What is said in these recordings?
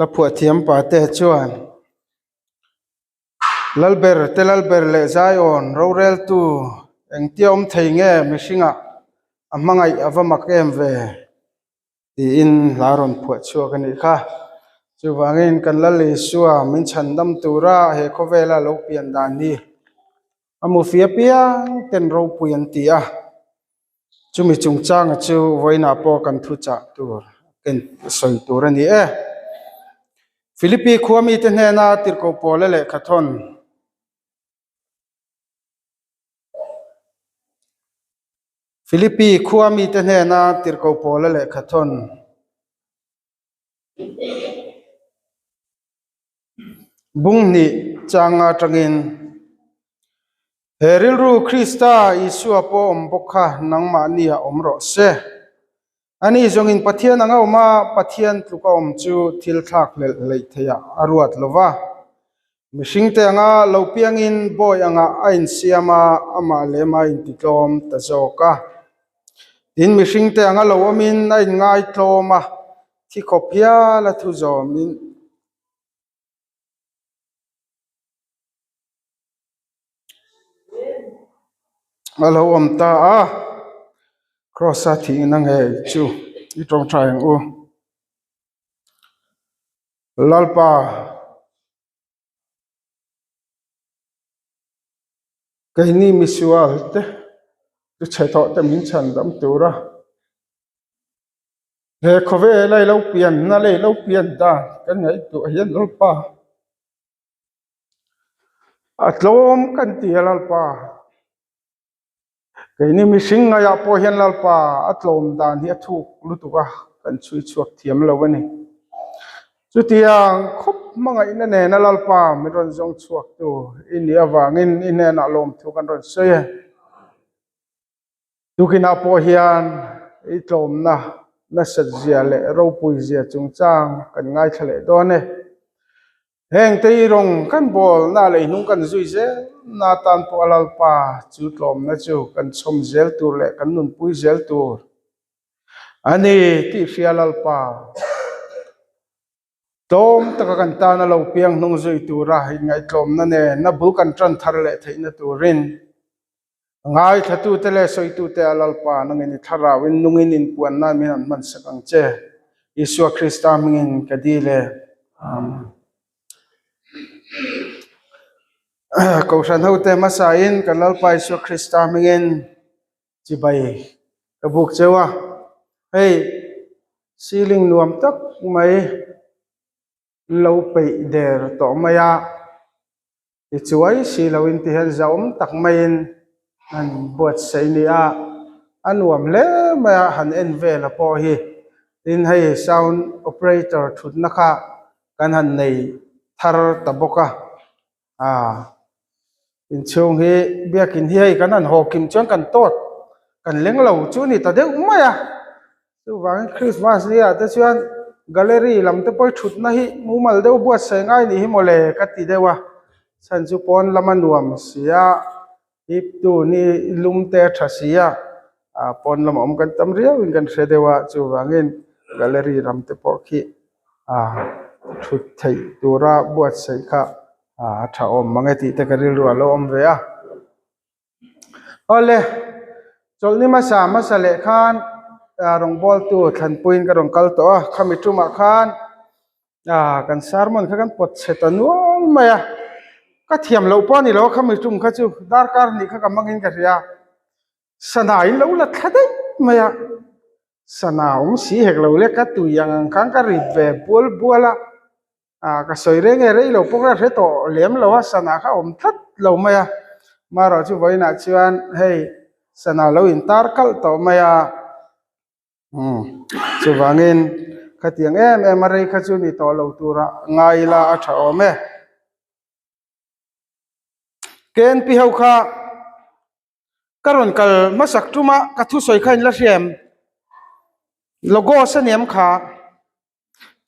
la phua thiam pa te chuan lalber le zai on rorel tu engtiom thei nge mishinga amangai avamak em ve ti in laron phua chua kan ni kha chu wangin kan la le suwa min chan dam tura he khovela lo pian dan ni amu fia pia ten ro puyan ti a chumi chungchang chu voina po kan thu cha tur ken soi tur ani e Philippi khuami te hna tirko pole le khathon Philippi khuami te hna tirko pole le khathon bung ni changa tangin heril ru Krista Isu apo ombokha nangma nia omro se ani zongin pathian anga oma pathian tluka om chu thil thak le theya aruat lova mishing te anga lopiang in boy anga ain siama ama lema in tiklom ta zoka din mishing te anga lo amin ain ngai tloma thi kopia la thu zomin alo om ta a cross a thi nang he chu I trong trying o lalpa cái ni misual te tu chai tho te min chan dam tura he khove lai lo pian na le lo pian da kan ngai tu hian lalpa atlom kan ti lalpa cái ni mi sing ya po hian lalpa atlom dan hi thu lutuka kan chui chuak thiam lo ani chu tiang khop mangai na ne na lalpa mi ron jong chuak tu in ya wangin in na lom thu kan ron se tu kina po hian I tlom na sat zia le ro pui zia chung chang kan ngai thale do ne heng te rong kan bol na le nung kan zui ze na tan po lalpa chu tlom na chu kan chom zel tur le kan nun pui zel tur ani ti fial lalpa tom taka kan ta na lo piang nong zui tura ngai tlom na ne na bu kan tran thar le theina turin ngai thatu te le soi tu te lalpa nangin thara win nungin in puan na mi an man sakang che Isua Krista mingin kadile kausan hote masain kan lalpa Isua Krista mingin chibai kabuk chewa hey siling nuam tak mai lo pe der to maya ichuai si lawin ti han zaum tak main an bot sei ni a anuam le maya han en ve la po hi in hei sound operator thut na kha kan han nei thar taboka in chung hi biakin hi hei kan han ho kim chuan kan tot kan leng lo chu ni ta de maya chu wang Christmas ni a ta chuan gallery lam te poi thut na hi mumal deu buat sei ngai ni hi mole ka ti dewa san chu pon lamanuam sia ip tu ni lum te thasia pon lam om kan tam riau in kan hredewa chu wangin gallery ram te po khi thut thei tura buat sei kha tha om mangai ti te karil ru lo om ve a ole cholni ma sa le khan rong bol tu than puin ka rong kal to khami tuma khan kan sarmon kha kan pot setanul maya ka thiam lo pa ni lo khami tum kha chu dar kar ni kha kamangin ka ria sanai lo la thadai maya sanaum si hek lo le ka tu yang khang ka rit ve bul bula ka soire nge rei lo pokra the to lem lo sana kha om that lo maya ma ro chu voina chuan hey sana lo in tar kal to maya chu wangin khatiang em rei kha chu ni to lo tura ngai la a tha ome ken pi ho kha karon kal masak tuma ka thu soi khain la riam logo saniam kha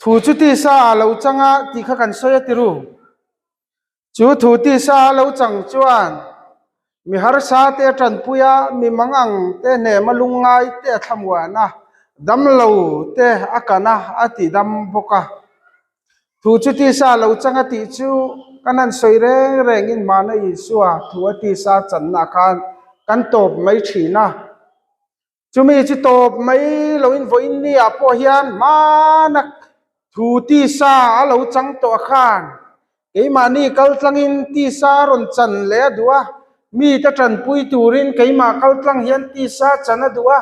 thu chu ti sa lo changa ti kha kan soya tiru chu thu ti sa lo chang chuan mi har sa te tran puya mi mangang te ne malungai te thamwa na dam lo te akana ati dam boka thu chu ti sa lo changa ti chu kanan soi reng reng in mana Isua thu ti sa chan na khan kan top mai thina chumi chi top mai lo in voin ni a po hian mana thu ti sa a lo chang to khan ke mani kal tlangin ti sa ron chan le duwa mi ta tran pui turin ke ma kal tlang hian ti sa chana duwa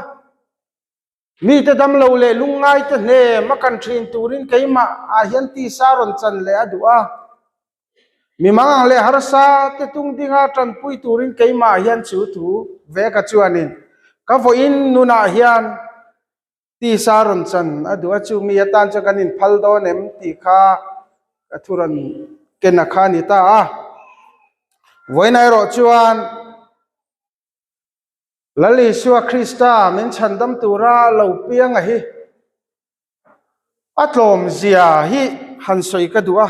mi ta dam lo le lungai ta ne ma kan thin turin ke ma a hian ti sa ron chan le duwa mi mang le har sa te tung dinga tran pui turin ke ma hian chu thu ve ka chuanin ka vo in nuna hian ti sa ron chan adua chu mi atan cha kanin phal do nem ti kha athuran kena kha ni ta a voinai ro chuan lali suwa krista min chandam tura lo piang a hi atlom zia hi hansoi ka duwa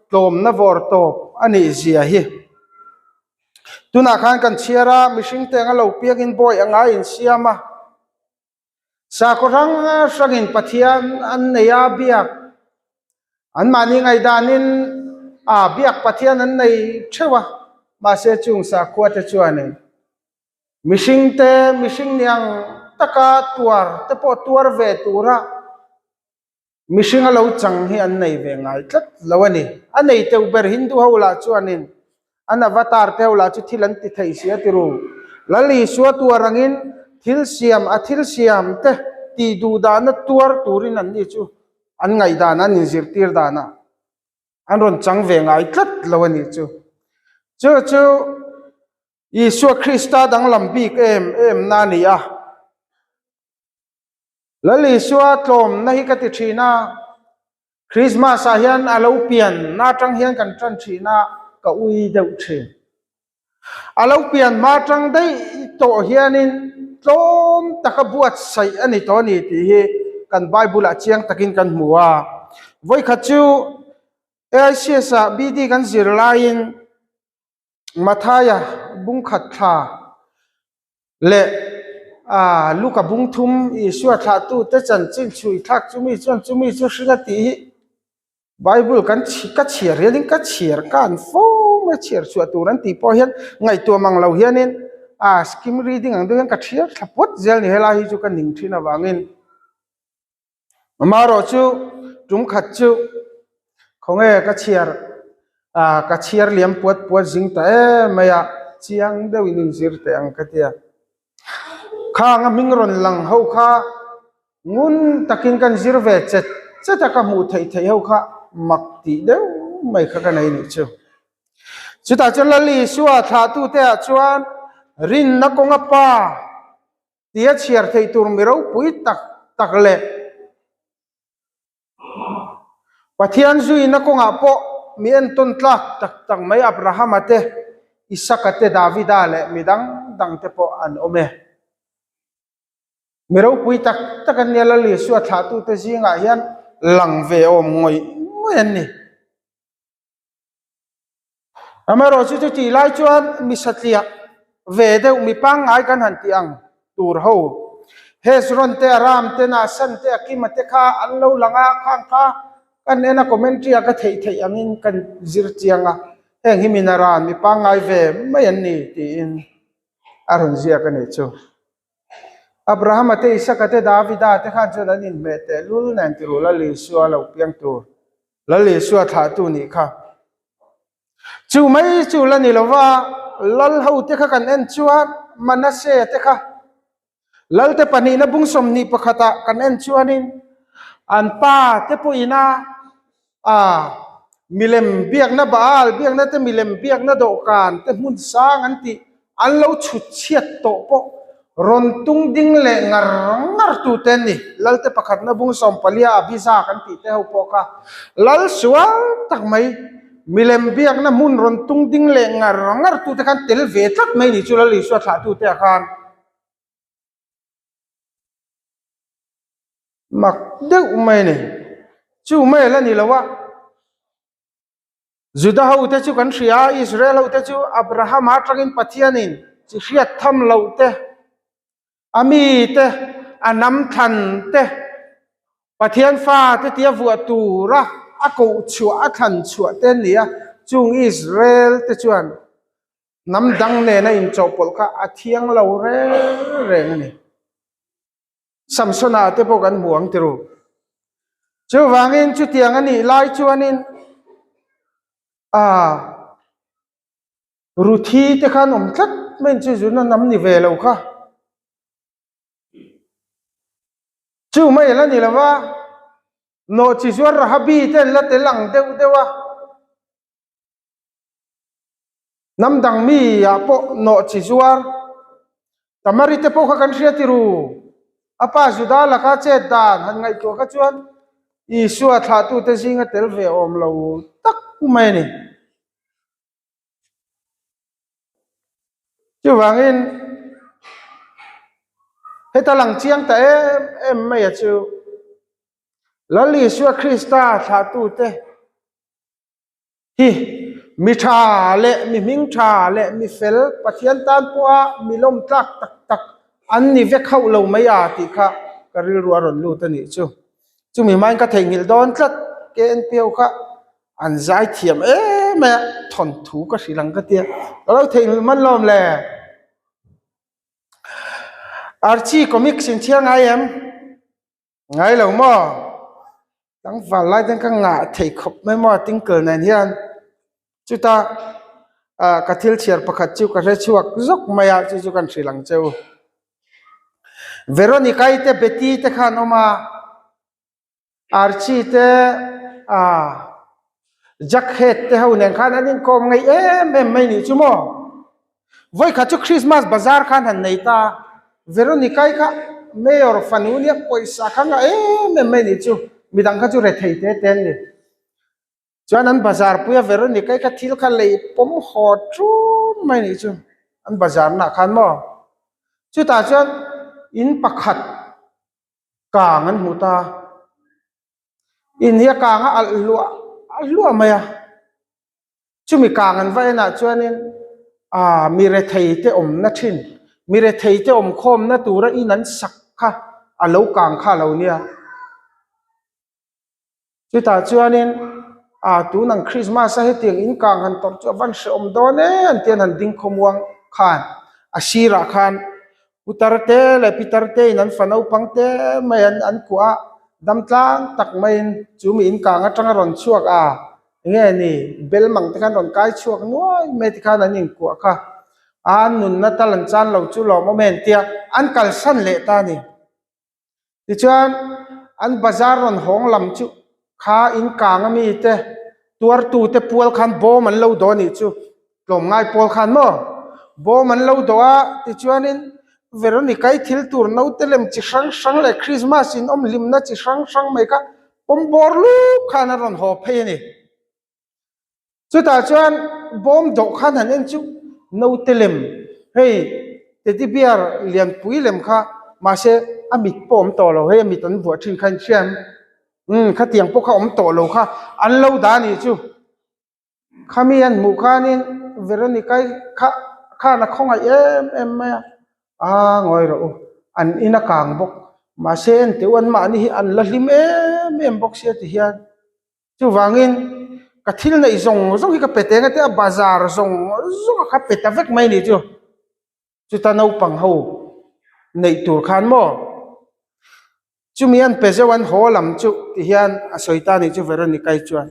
tlom na vor top ani zia hi tuna khan kan chiara mishing tenga lo piang in boy anga in siama sa ko rang sangin pathian an neya biak an mani ngai danin a biak pathian an nei thewa ma se chung sa khwat chuanin mishing niang taka tuar te po tuar ve tura mishing alo chang hi an nei ve ngai tlat lawani an nei te ber hindu hola chuanin an avatar te hola chu thilan ti thei sia tiru lali suwa tuarangin thil siam te ti du da na tuar turin an ni chu an ngai da na ni zir tir da na an ron chang ve ngai tlat lawani chu Isua Krista dang lambik em na ni a lali suwa tlom na hi ka ti thina Christmas a hian alo pian na tang hian kan tran thina ka ui deuh the alo pian ma tang dei to hianin tlom taka buat sai ani to ni ti hi kan bible a chiang takin kan hmuwa voi khachu sa bd kan zir lain mathaya bung khat tha le luka bung thum Isua tha tu te chan chin chui thak chumi chu hringa ti bible kan ka chiar hian ka chiar kan fo ma chiar chu turan ti po hian ngai to mang lo hianin skim reading ang do hian ka thiar thapot zel ni hela hi chu kan ning thina wangin maro chu tum khat chu khonge ka chiar liam puat jing ta maya chiang de winin zir te ang katia kha nga mingron lang ho kha ngun takin kan zir ve chet ka mu thei ho kha makti de mai kha kanai ni chu ta chalali suwa tha tu te chuan rin na konga pa tia chiar thei tur miro pui tak le pathian zui na konga po mi en ton tlak tak mai Abraham ate Isaac ate David ale midang dang te po an ome mero pui tak an nela li suwa tha tu te zinga hian lang ve om ngoi en ni amaro chu ti lai chuan mi satlia ve de mi pang ai kan han ti ang tur ho Hezron te Aram te na san te Akim te kha an lo langa khang kha kan ena commentary ka thei angin kan zir chianga heng himinara mi pangai ve mai an ni ti in aron zia kan e chu Abraham ate Isaac ate David ate khan chu dan in me te lul nan ti ru la li suwa lo piang tu la li suwa tha tu ni kha chu mai chu la ni lova lal ho te kha kan en chuan Manase te kha lal te pani na bung som ni pakhata kan en chuanin an pa te po ina milem biak na baal biak na te milem biak na do kan te mun sang anti an lo chu chiat to po ron tung ding le ngar tu ten ni lal te pakhat na bung som palia biza kan ti te ho po ka lal suwa tak mai milem biak na mun ron tung ding le ngar tu te kan tel ve tak mai ni chu la li suwa tha tu te khan mak deuh mai ni chu mai la ni lawa Judah ho te chu kan ria Israel ho te chu Abraham atangin pathianin chi hriat tham lo te ami te anam than te pathian fa te tia vu tu ra a ko chua a than chua ten lia chung Israel te chuan nam dang ne na in chopol kha a thiang lo re re ni samsona te pokan muang tiru chu wangin chu tiang ani lai chuanin ruthi te khan tlat men chu juna nam ni ve lo kha chu mai la ni lawa no chi zuar rahabi te la te lang deu dewa nam dang mi ya po no chi zuar tamari te po kha kan ria tiru apa juda la ka che dan han ngai ko ka chuan isua tha tu te singa tel ve om lo tak mai ni chu wangin heta lang chiang ta em mai a chu lali suwa Krista tha tu te hi mi tha le mi ming tha le mi fel pathian tan puwa mi lom tlak tak tak an ni ve khau lo mai a ti kha karil ruwa ron lu ta ni chu mi mai ka thei ngil don tlat ke en piau kha an zai thiam me thon thu ka silang ka tia lo thei man lom le Archie comic sin chiang ai em ngai lo mo tang van lai tang ka nga thei khop me mo ting kel nan hian chuta ka thil chiar pakhat chu ka re chuak zok maya chu kan thrilang cheu Veronica te Betty te khan oma Archie te jacket te ho nen khan anin kom ngai em mai ni chu mo voi kha chu Christmas bazar khan han nei ta Veronica kha mayor fanunia poisa khanga mai ni chu midang kha chu re thei te ten ni chuan an bazar puya Veronica ka thil kha lei pom ho tru mai ni chu an bazar na khan mo chu ta chuan in pakhat kang an muta in hia kang a lua maya chu mi kang an vai na chuan in mi re thei te om na thin mi re thei te om khom na tura in an sak kha a lo kang kha lo nia chu ta chuan in tu nang Christmas a hetiang in kang han tor chu van se om don an tian han ding khomwang khan asira khan utarte le pitarte nan fanau pangte mai an kwa dam tlang tak mai chu mi in kang atang ron chuak nge ni bel mang te khan ron kai chuak nuai me ti khan an in kwa kha an nun na talan chan lo chu lo moment tia an kal san le ta ni ti chuan an bazar ron hong lam chu kha in kang mi te tuar tu te pual khan bo man lo do ni chu lom ngai pol khan mo bo man lo do ti chuan in Veronica thil tur no telem chi sang le Christmas in lim na chi sang mai ka pom bor lu khan ron ho phe ni chu ta chuan bom do khan han en chu no telem hey te ti biar lian pui lem kha ma se amit pom to lo he amit an bua thin khan chiam kha tiang po kha om to lo kha an lo da ni chu khami an mu khanin Veronica kha na khonga em ma ngoi ro an ina kang bok ma sen te wan ma ni an la hlim em bok se ti hian chu wangin ka thil nei zong hi ka pete nga te bazar zong kha peta vek mai ni chu ta no pang ho nei tur khan mo chu mi an pezewan ho lam chu ti hian a soita ni chu Veronica chuan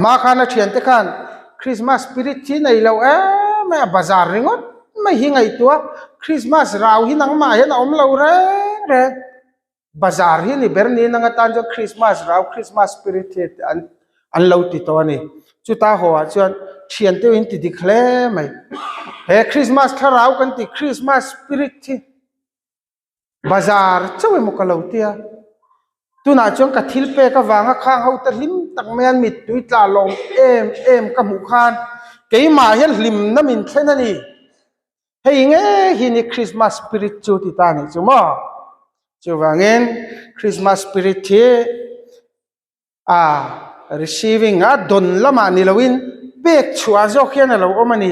ma khana thian te khan Christmas spirit thi nei lo ma bazar ringot mai hi ngai tua Christmas rau hi nang ma hian om lo re bazar hi ni berni nang tan jo Christmas rau Christmas spirit an lo ti to ni chu ta ho chuan thian te in ti dikhle mai he Christmas tharau kan ti Christmas spirit thi bazar chawe mo ka lo tia tu na chong ka thil pe ka wanga khang ho ta lim tak mean mit tui tla long em ka mu khan ke ma hian lim na min thlen ani hei nge hi ni Christmas spirit chu ti ta ni chu mo chu wangin Christmas spirit thi receiving don lama ni lowin pek chua zo khian lo omani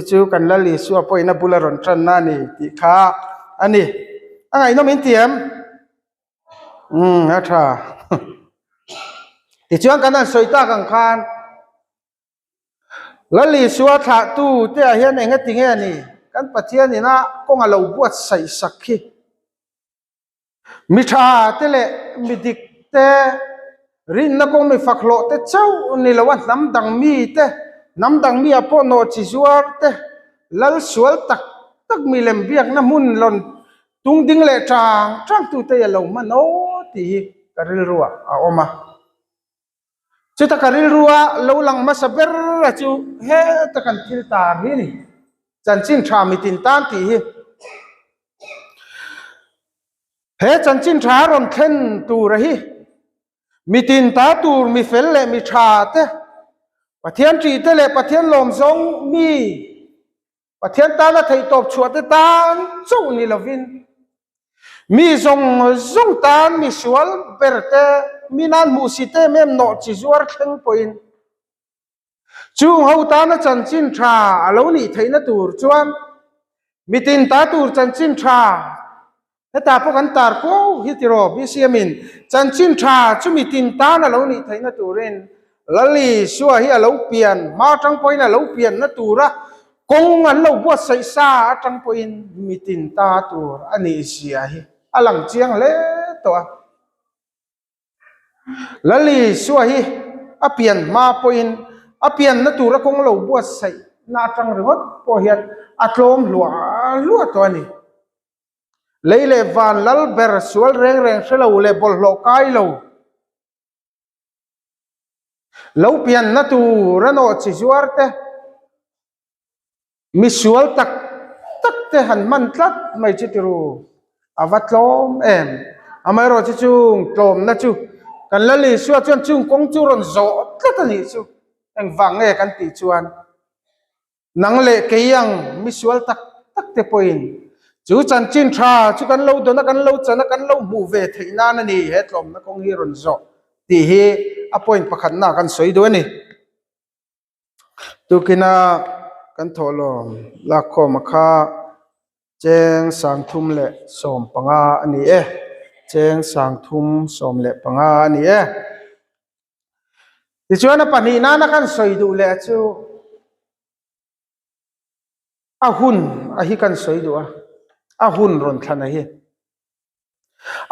chu kan la li su apoina bularon tran na ni ti kha ani angai no min tiam atha ติช่วงกันนั้นสวยตากังคานแล้วลีสัวถาตู้เตะเฮียนเองก็ติงเฮียนี่กันปะเทียนนี่นะก็งาเราบวชใส่สักขีมิชาเตเลมิดิกเตรินนักก็ไม่ฝักโลเตเจ้านี่ละวันน้ำดังมีเตน้ำดังมีอพอโนจิสัวเตลัลสวลตักตักมีเลมเบียกน้ำมุนหล่นตุงดิ้งเละจางตู้เตยเรามันโอตีกระริลรัวเอาออกมาจุดตะการิลรัวเราหลังมาสเปร์จูเฮตะกันทิลตาฮีนี่จันจินทรามิตินตานตีฮีเฮจันจินทรารอนเทนตูระฮีมิตินตาตูมีเฟลเลมีชาเตปะเทียนจีเตเลปะเทียนลมซงมีปะเทียนตาละไทยตบชวดตานจูนี่ละวินมีซงตานมีสวลเปรเตมีนันมูสิเตเมมโนจิจวร์เข่งปอยน์จูงเขาตานะจันจินทราเหล่านี้ไทยนะตูร์จวนมิตินตาตูร์จันจินทราแต่ตาพวกกันตาร์กูฮิติโรบิเซียมินจันจินทราจูมิตินตานะเหล่านี้ไทยนะตูเรนลลีชัวเฮียเหล่าเปลี่ยนมาจังปอยนะเหล่าเปลี่ยนนะตูระกงอันเหล่าบวชใส่ซาจังปอยน์มิตินตาตูร์อันนี้เสียฮีอลังเจียงเล่ตัวละลีสวยอเปียนมาปอินอเปียนนัตุระคงเราบวชใส่นาจังรถพอเห็นอัตลมลัวตัวนี้เลยเลวันลัลเบอร์สวลแรงเสลาเลบอลโลกายเราเปียนนัตุระโนจิจวร์เตมิสวลตักเตหันมันตัดไม่จิตรูอาวัตลมอามารอจิจุงตลมนะจูกันละลีชัวจวนจุงกงจูรอนโซตัดนี่จูเองฟังกันติจวนนังเละเกียงมิสวลตักเตปอยนจูจันจินทราจูกันเล่าดนกันเล่าจันกันเล่ามูเวทนานนี่เฮตลมนะกงฮีรอนโซตีเฮอปอยนประคันนากันสวยด้วยนี่ตุกินากันทอลมลักขมาคาเจงสังทุมเละสมปังอันนี้เจงสังทุมสมเละปังอันนี้ที่ชวนปนีนานักันสวยดูเละจูอาหุนอาฮิกันสวยดูอาหุนรอนทันอะไร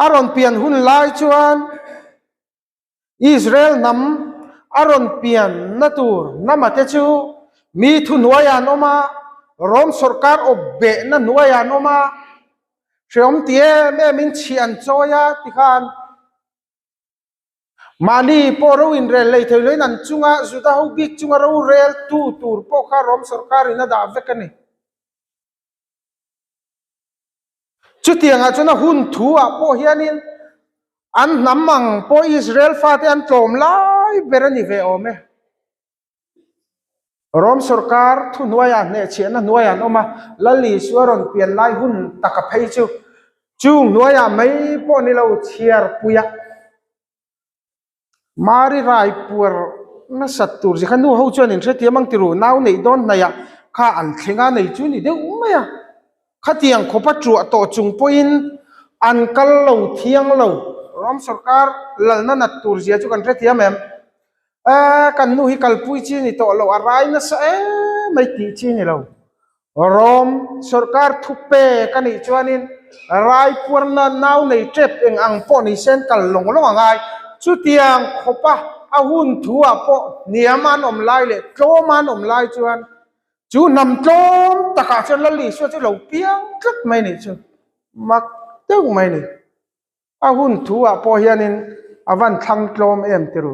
อารอนเปลี่ยนหุนลายชวนอิสราเอลนำอารอนเปลี่ยนนัตูร์นำมาเตจูมีทุนวายานอมารอมสุรการอบเบนนัวายานอมาเชื่อมเตี้ยแม่มินเชียนโจยาติคานมานีพอเราอินเรลเลยเท่าไรนั่นจุงะจุดาหูบิกจุงะเราเรลตูร์พอข้ารอมสุรการอินาดาเวกันนี่จุดที่งาจุนหุ่นทัวพอเฮียนินอันน้ำมังพออิสราเอลฟาติอันโจมไล่เบรนิเวโอเมรอมสุรการทุนวายานเนี่ยเชียนนัวายานออกมาละลีสวรอนเปลี่ยนไล่หุ่นตะกับให้จูงนัวายานไม่พอนี่เราเชียร์ปุยมาริไรปัวน่าสัตว์ตัวสิขันดูเขาชวนอินเทอร์เทียมังติรูน่าวในดอนนายข้าอันเทงานในจูนี่เดี๋ยวไม่ข้าเตียงขบปัจจุบันต่อจุงปอินอันกัลเราเทียงเรารอมสุรการหลังนั้นตัวเสียจุกันเทเทียมกันนู่ฮิคัลปุยจีนี่โตเราอะไรนะเสไม่ตีจีนี่เรารอมสุรการทุบเปกันอีกจวนินไรปวนน่าวในเจ็บเองอังปอนิเซนกันลงไงจุดยังขบปะอาหุ่นทัวปอเนียมันอมไล่เลยโจมันอมไล่จวนจูนำโจมตะกาจนละลิชัวจะเราเปียงกัดไม่นี่จูมักเต้าไม่นี่อาหุ่นทัวปอเฮียนินอาวันทั้งโจมติรู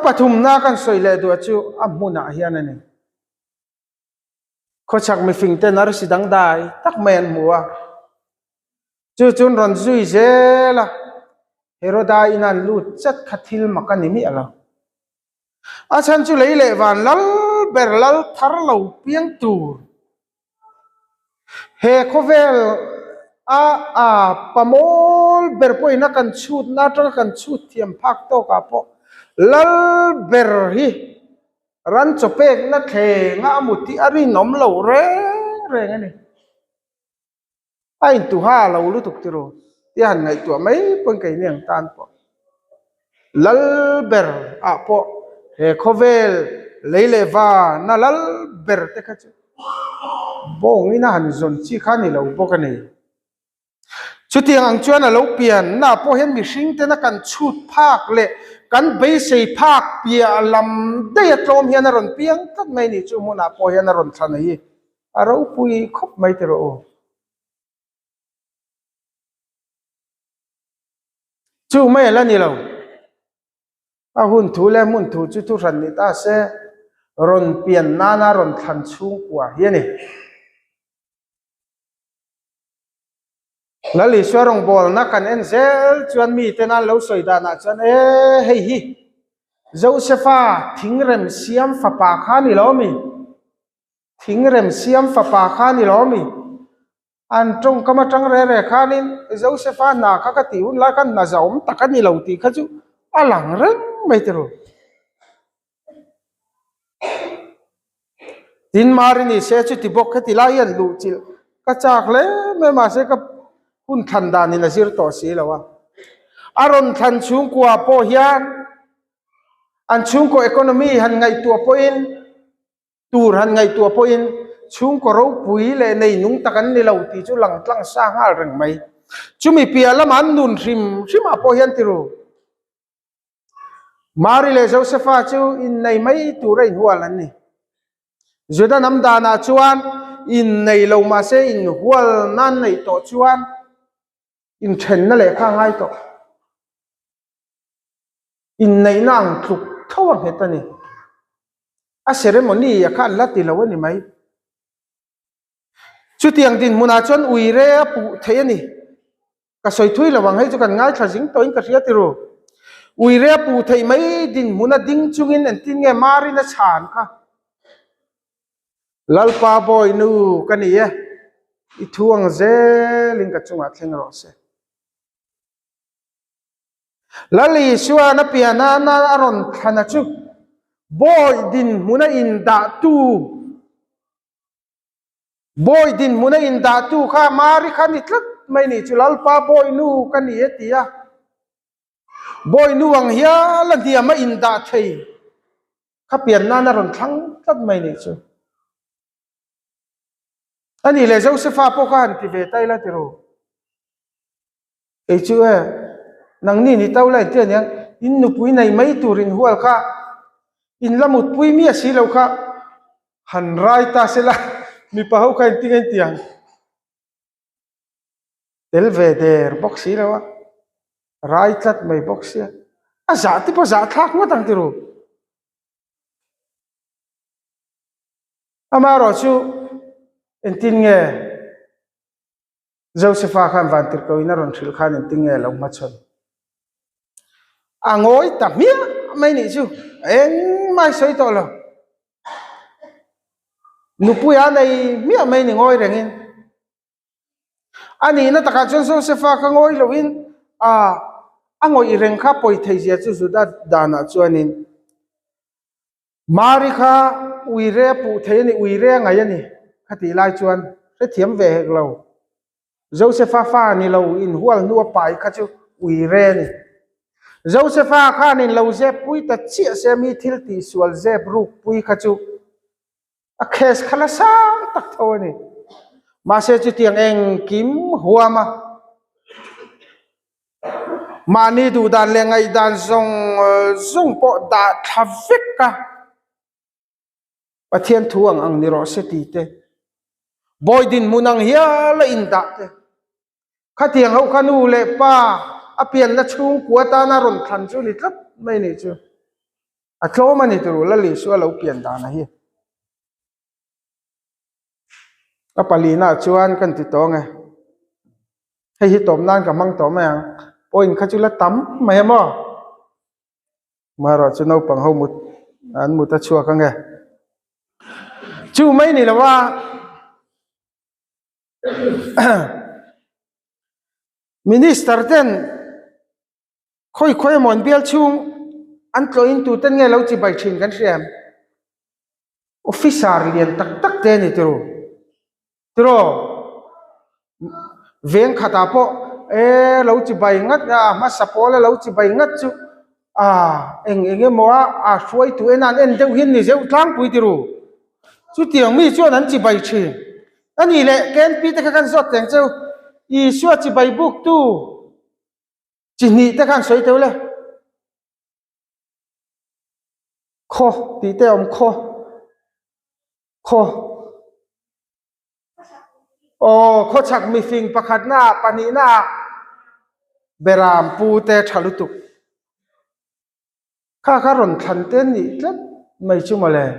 ปฐุมนากันสวยเลยตัวจูอัมมุนาเฮียนั่นเองเขาชักไม่ฟิงเตนารสิดังได้ตักแมนมัวจูจุนรันซุยเจล่ะเฮโรดาอินันลูดจัดขัดทิลมากันนิมิอะไรอาฉันจูเลยเลยวันลัลเบรลัลทาร์ลาวเปียงตูร์เฮโคเวลปะโมลเบรปอยนักกันชูดนาตรกันชูดเทียมพักโตกับพอลัลเบรฮีรันจบเอกนักเขงอามุติอารีนอมเหลาเร่ไงนี่ไอ้ตัวห้าเรารู้ตุกติโร ที่หันไงตัวไม่เพิ่งไก่เนียงตานปอลัลเบอร์อะปอเฮโคเวลเลยเลวาน่าลัลเบอร์เตคัจบ่งนี่น่าหันจนชี้ขานี่เราบอกกันนี่ชุดที่อังจวนเราเปลี่ยนน่าพอเห็นมีสิ่งที่นักการชุดภาคเละกันไปใส่ภาคเปียลำได้ตรมเฮียนรนเปียงก็ไม่นี่จูมุน่าพอเฮียนรนทันนี่เราปุยคบไม่เตโรจูไม่ละนี่เราหุ่นถูเล่มุนถูจุทุรันนี่ตาเสรนเปลี่ยนนานารนทันชุ่งกว่าเฮียนี่แล้วลิสวรงบอลนักกันเอ็นเซลจวนมีเตนันเลวสวยดานาจวนเฮ้ยฮิโจเซฟาทิ้งเรมเซียมฝาปาขานี่ล้อมีทิ้งเรมเซียมฝาปาขานี่ล้อมีอันตรงก็มาจังเร่ๆขานี่โจเซฟาหน้าข้ากติวุ่นละกันน่าจะอมตะกันนี่เหล่าตีขจุอลังเร่งไม่ตรู้ดินมารินี่เสียจุดที่บอกขติลายันลูจิลก็จากเลยไม่มาเสกับคุณทันดานินสิรต่อสีแล้ววะอารมณ์ทันชุ่งกว่าโพฮิอันอันชุ่งกว่าอีโคโนมีหันไงตัวพอินตูรหันไงตัวพอินชุ่งกว่าเราปุยเลยในนุ่งตะกันนี่เราตีจุลังตั้งสร้างอะไรไหมจุมีเปียละมันนุนริมอาโพฮิอันติรูมาริเลโจเซฟาจูอินในไม่ตูไรหัวลันนี่จุดนั้นดานาชวนอินในเรามาเซอินหัวนั่นในโตชวนอินเทนนั่นแหละข้างไงต่ออินในนั่งถูกเท่าเหตุนี่อาเซเรมอนี่อยากขันลัดติลาวันนี่ไหมชุดyangดินมุนาชนอุยเรียปุเทียนี่ก็สอยถุยระวังให้จุกันง่ายถ้าสิงตัวอินก็เสียติโรอุยเรียปุเทียไม่ดินมุนาดิ้งจุงินอันตินเงมารินาชานค่ะลัลปาบอยนูกันนี่อีทวงเซลิงกัจจุงอัดเงรอเซลัลิชัวนับยานานาอารอนขณะจุบอยดินมุนาอินดาตูบอยดินมุนาอินดาตูข้ามาริขันิตลัดไม่นี่จุลัลปาบอยนูกันนี่ตียบอยนูอังเฮียลันที่มาอินดาเทยข้าเปลี่ยนนานาอารอนทั้งลัดไม่นี่จุอันนี้เลยเจ้าเสฟาพวกเขาหันที่เวทัยละติโรไอ้ชัวนังนี่นี่เต้าเลยเตี้ยเนี่ยอินนุปุยในไม่ตูรินหัวข้าอินละมุดปุยมีอาชีพเราข้าหันไรตาเสละมีปะเขาใครติ้งเตียงเดลเวเดอร์บ็อกซี่แล้ววะไรตัดไม่บ็อกซี่อาจารย์ที่ภาษาทักมาตั้งติโรอามารอชูเอ็นติงเง่โจเซฟาขันวันติร์กวินารอนชิลขันเอ็นติงเง่ลงมาชนอ่างอยแต่เมียไม่หนีจูเอ็งไม่สวยตัวเลยนุปุยอันไหนเมียไม่หนีงอยเร่งอันนี้นะตะการจนโจเซฟาขังอยลวินอ่างอยเร่งข้าปอยเทียจูสุดาดานาจวนินมาริข้าอุยเรียปุเทียนี่อุยเรียไงยันนี่ขัดไล่จวนเสียเทียมเวกเราโจเซฟาฟ้านี่เราอินหัวนัวไปขัดจูอุยเรียนี่โจเซฟาข้านี่เราเจ็บปุยแต่เชี่ยเซมีทิลตีสวลเจ็บรูปปุยขัดจูอะเคสขลังสังตักเท่านี้มาเสียจุดยังเองกิมหัวมานี่ดูดันเลงไงดันซงปอดาทาวิกกะประเทศทวงอังนิโรสติเตบอยดินมุนังเฮียละอินดาเตข้าเทียงเขาขานูเลป้าอเปียนละชูกัวตานารนทันจูนิทับไม่นี่จูอัตโตมันนี่ตัวละลิชัวเราเปลี่ยนดานะเฮียก็ปลีน่าชวนกันติดต่อไงให้ฮิตตมนั่นกับมังตอมแมงโอ้ยข้าจุละตั้มไม่หมอมารอจุนเอาปังเขามุดอันมุดตะชัวกันไงจูไม่นี่ละว่ามินิสเตอร์เทนค่อยๆมอนเบียลชุงอันตัวอินตูเต้นไงเราจะไปชิงกันเสียมออฟฟิศอาร์เรียนตักเต้นนี่ตัวเวียงขัดอาพอ lâu chỉ bay ngắt mà sắp là lâu chỉ bay ngắt chứ em mua xuôi tụi anh ăn đâu hiền thì dễ lăng bụi đi rồi chú tiền mi chú anh chỉ bay chi anh đi lệ cái pi ta khăn giọt tiền châu y xuôi chỉ bay buộc tu chỉ nhị ta khăn sấy đâu lệ kho tí tê ông kho kho chắc mi phình pakhat na pani na beram pu te thalutuk kha ron than ten ni tlat mai chu male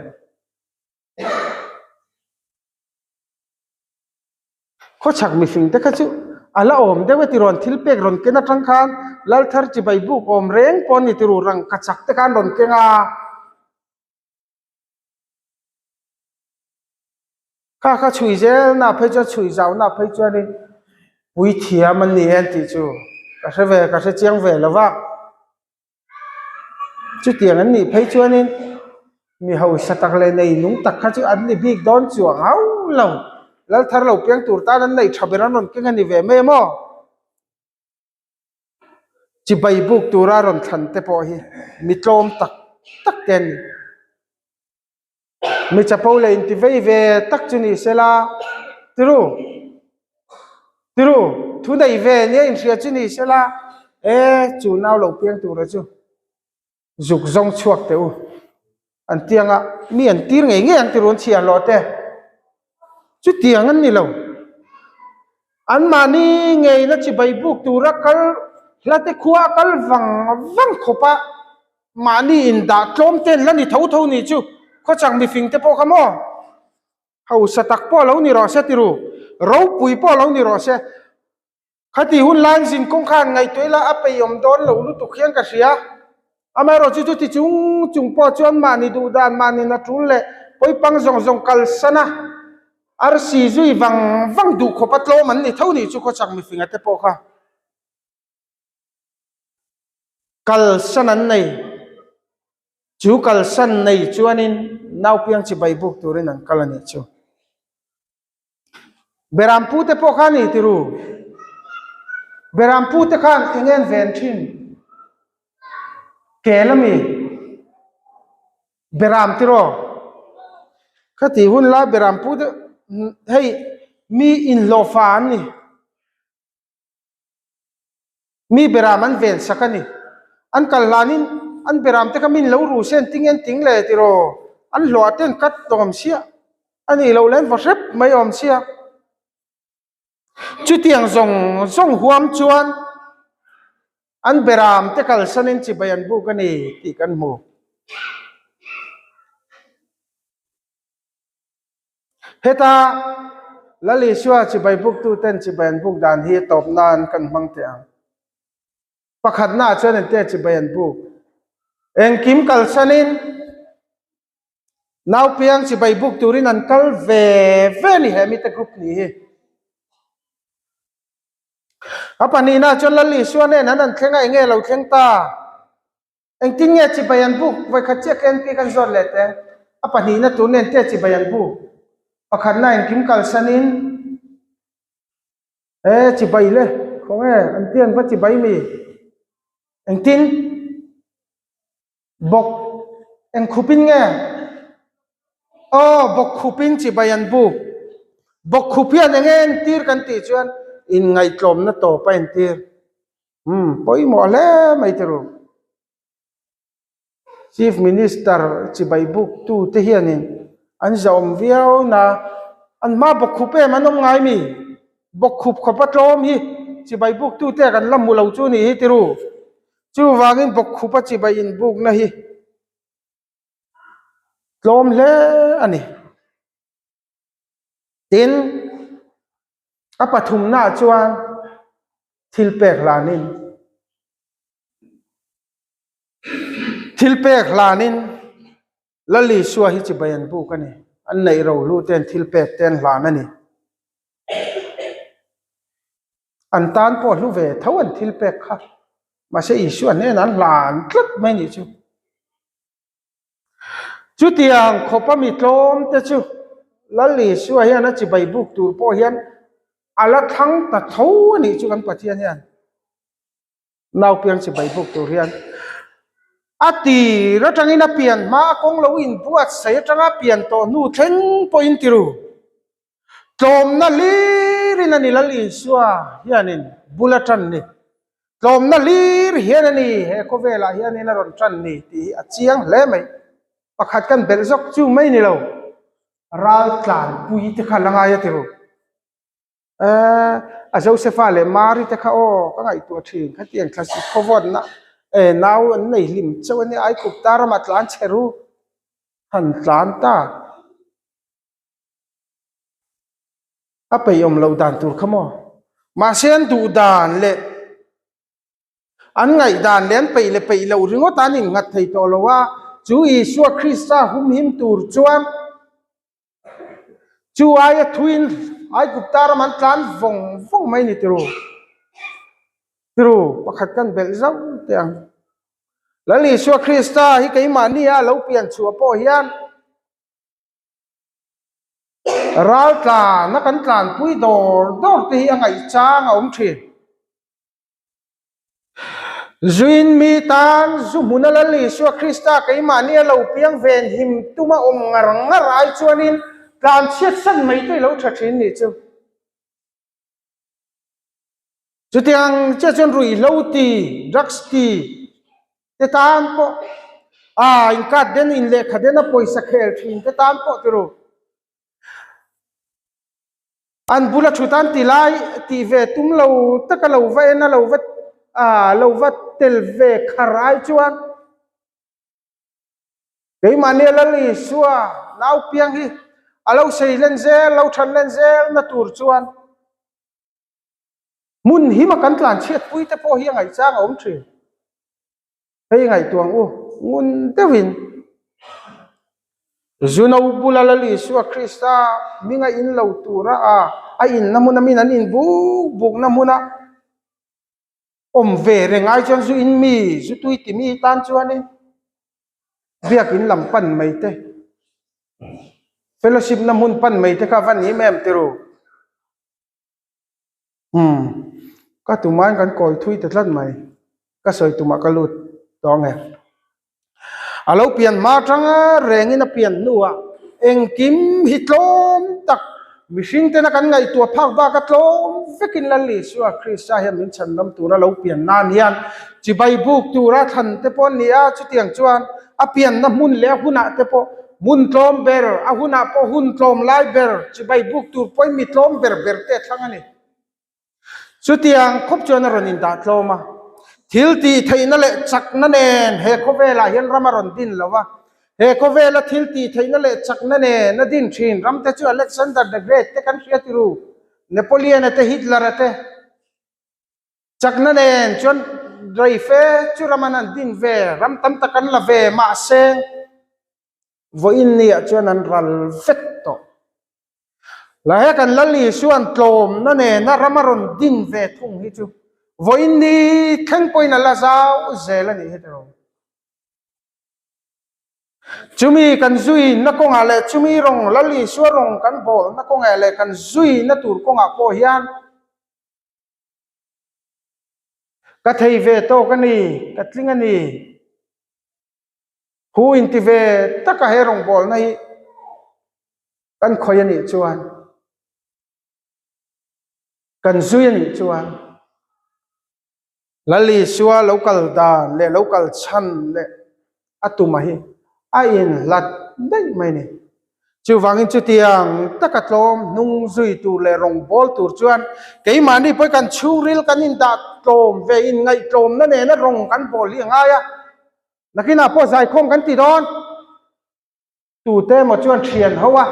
kho chắc mi phình te kha chu ala om de ti ron thil pek ron kena tang khan lal thar chi bai bu om reng pon ni ti ru rang ka chak te kan ron kenga kha chui zel na phai cho chui zau na phai cho ni pui thia man ni en ti chu ka se chiang ve lawa chu tiang an ni phai cho ni mi hau satak le nei nung tak kha chu an ni big don chuang hau lo lal thar lo piang tur ta nan nei thabera non ke ngani ve me mo chi bai buk tura ron than te po hi mi tlom tak ten mi chapo le in ti ve tak chu ni sela tiru thu nei ve ne in ria chu ni sela chu naw lo piang tur ra chu zuk zong chuak te u an tianga mi an tir nge an tirun chia lo te chu tiang an ni lo an mani nge na chi bai buk tura kal late khuwa kal wang khopa mani in da tlom ten lani tho ni chu kho chang mi fing te po khamo hau satak po lo ni ro se tiru ro pui po lo ni ro se khati hun lan sin kong khan ngai toila apei om don lo lu tu khian ka sia amai ro chu ti chung po chuan mani du dan mani na trul le poi pang zong kal sana ar si zui wang du khopa tlo man ni tho ni chu kho chang mi fing te po kha kal sanan nei chu kal san nei chuanin nau piang chi bai buk turin an kalani chu berampu te po khani tiru berampu te khan ingen ven thin kelami beram tiro khati hun la berampu te hey mi in lo fan ni mi beraman ven sakani an kalanin an beram te kamin lo ru sen ting le tiro an lo ten kat tom sia ani lo len va rep mai om sia chu tiang zong huam chuan an beram te kal sanin chi bayan bu kani ti kan mu heta lali shwa chi bai buk tu ten chi bayan buk dan hi top nan kan mang te ang pakhat na chuan te chi bayan buk eng kim kal sanin naw piang chi bai buk turin an kal ve ni hemi te group ni hi apani na chon lali suane nan thenga enge lo theng ta eng tin nge chi bayan buk vai kha che ken pi kan zor le te apani na tu nen te chi bayan buk pakhat na eng kim kal sanin chi bai le khong an tian va chi bai mi eng tin bok eng khupin nge bok khupin chi bayan buk bok khupian eng tir kan ti chuan in ngai tlom na to pa en tir poi mo le mai teru chief minister chi bai buk tu te hianin an zom viau na an ma bok khupe manom ngai mi bok khup khopa tlom hi chi bai buk tu te kan lam mu lo chu ni hi tiru chu wangin bok khupa chi bai in buk na hi tlom le ani tin apathum na chuan thil pek lanin lali suwa hi chi bayan bu kani an nei ro lu ten thil pek ten hlan ani an tan po lu ve thawan thil pek kha ma se isu an ne nan hlan tlat mai ni chu tiang khopa mi tlom te chu lali suwa hian a chi bai buk tur po hian ala thang ta tho ni chu kan pathian hian nau piang chi bai buk tur hian ati ra tangina pian ma kong lo in buat sai tanga pian to nu theng point tiru tom na lir in ani lali suwa hianin bulatan ni tom na lir hianani he ko vela hianin ron tran ni ti achiang le mai pakhat kan bel zok chu mai ni lo ral tlan pui te khalanga ya tiru a Josepha le Mari te kha o ka ngai tu thin kha tiang thasi khowon na now an nei lim chawani ai kup tara ma tlan cheru han tlan ta a pe om lo dan tur khamo ma sen du dan le an ngai dan len pe lo ringo tan in ngat thei to lo wa chu Isua Krista hum him tur chuan chu ai thuin ai kup tara man tlan vong mai ni tiru pakhat kan bel zau tiang lali Isua Krista hi kai ma ni a lo pian chua po hian ral tla na kan tlan pui dor te hi angai chang a om thin zuin mi tan zu munala li Isua Krista kai ma ni lo piang ven him tuma om ngar ai chuanin tlan chiat san mai te lo thathin ni chu tiang che chon rui lo ti drugs ti te tan po in kat den in le khadena poisa khel thin te tan po tiru an bula thutan tilai ti ve tum lo takalo va na lo va tel ve kharai chuan dei mani lali suwa nau piang hi alo sei len zel lo than len zel na tur chuan mun hi ma kan tlan chiat pui te po hi ngai chang om thri hei ngai tuang u ngun devin zuno bula lali Isua Krista minga in lo tura a in namuna min an in buk namuna om ve rengai chon zu in mi zu tui ti mi tan chuani biak in lam pan mai te fellowship namun pan mai te ka van ni mem tiru ka tuman kan koi thui te tlat mai ka soi tuma ka lut dong e alo pian ma tanga rengin a pian nuwa engkim hitlom tak mihring te na kan ngai tua phak ba ka tlom vekin lali Isua Krista hian min chandam tura lo pian nan hian chi bai buk tura than te pon nia chu tiang chuan a pian na mun le huna te po mun tlom ber a huna po hun tlom lai ber chi bai buk tur poi mi tlom ber te thangani chu tiang khop chuan ron in da tloma thil ti theina le chak na nen he ko vela hian ramaron din lawa he ko vela thil ti theina le chak na ne na din thin ram te chu Alexander the Great te kan hria tiru Napoleon te Hitler te chak na nen chon drai fe chu ramanan din ve ram tam ta kan la ve ma se vo in ni a chuan an ral vet to la he kan lali suan tlom na ne na ramaron din ve thung hi chu voin ni thang poina la zau zela ni hetero chumi kan zui na konga le chumi rong lali suarong kan bol na konga le kan zui na tur konga ko hian ka thei ve to kani ka tlinga ni hu in ti ve taka herong bol na hi kan khoyani chuan kan zui ni chuan lali suwa local dan le local chan le atuma hi a in lat dai mai ni chu wangin chu tiang takatlom nung zui tu le rong bol tur chuan kei mani poi kan churil kan in da tlom ve in ngai tlom na ne na rong kan bol li nga ya nakina po zai khom kan ti don tu te mo chuan thian hawa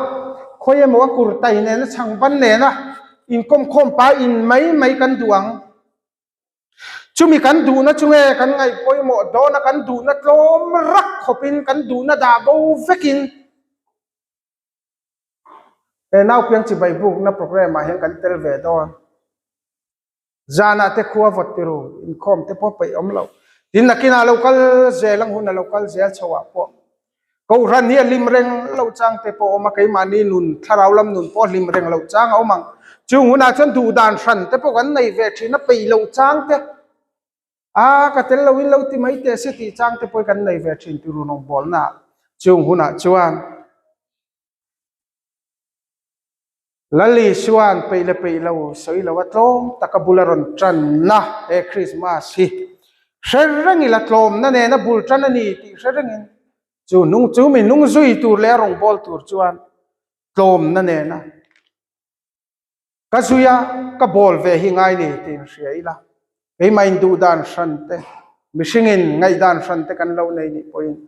khoye mo kur tai ne na chang ban ne na in kom khom pa in mai kan duang chumi kan du na chunge kan ngai poi mo do na kan du na tlom rak khopin kan du na da bo vekin now piang chi bai book na program a hen kan tel ve don zana te khuwa vot tiru in khom te po pai om lo din nakina local zelang hun local zel chawa po câu ran nia lim reng lâu chang te po ma kai mani nun tharau lam nun po lim reng lâu chang au mang chung huna chon du dan san te po kan nei ve thina pe lâu chang te ka tel lo in lo ti mai te se ti chang te po kan nei ve thin tu ru nong bol na chung huna chuan lali suan pe lo soi lo atlom takabularon tran na e Christmas hi shereng ila tlom na ne na bul tran ani ti sherengin chu nung chu mi nung zui tur le rong bol tur chuan tlom na ne na ka zuya ka bol ve hi ngai ni tin ria ila ei mai du dan san te mishingin ngai dan san te kan lo nei ni point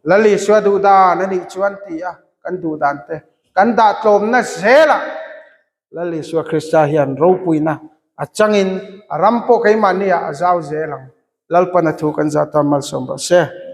lali swa du dan ani chuan ti a kan du dan te kan da tlom na zela lali swa Krista hian ro puina achangin arampo kai mania azau zelang lalpana thu kan za tamal somba se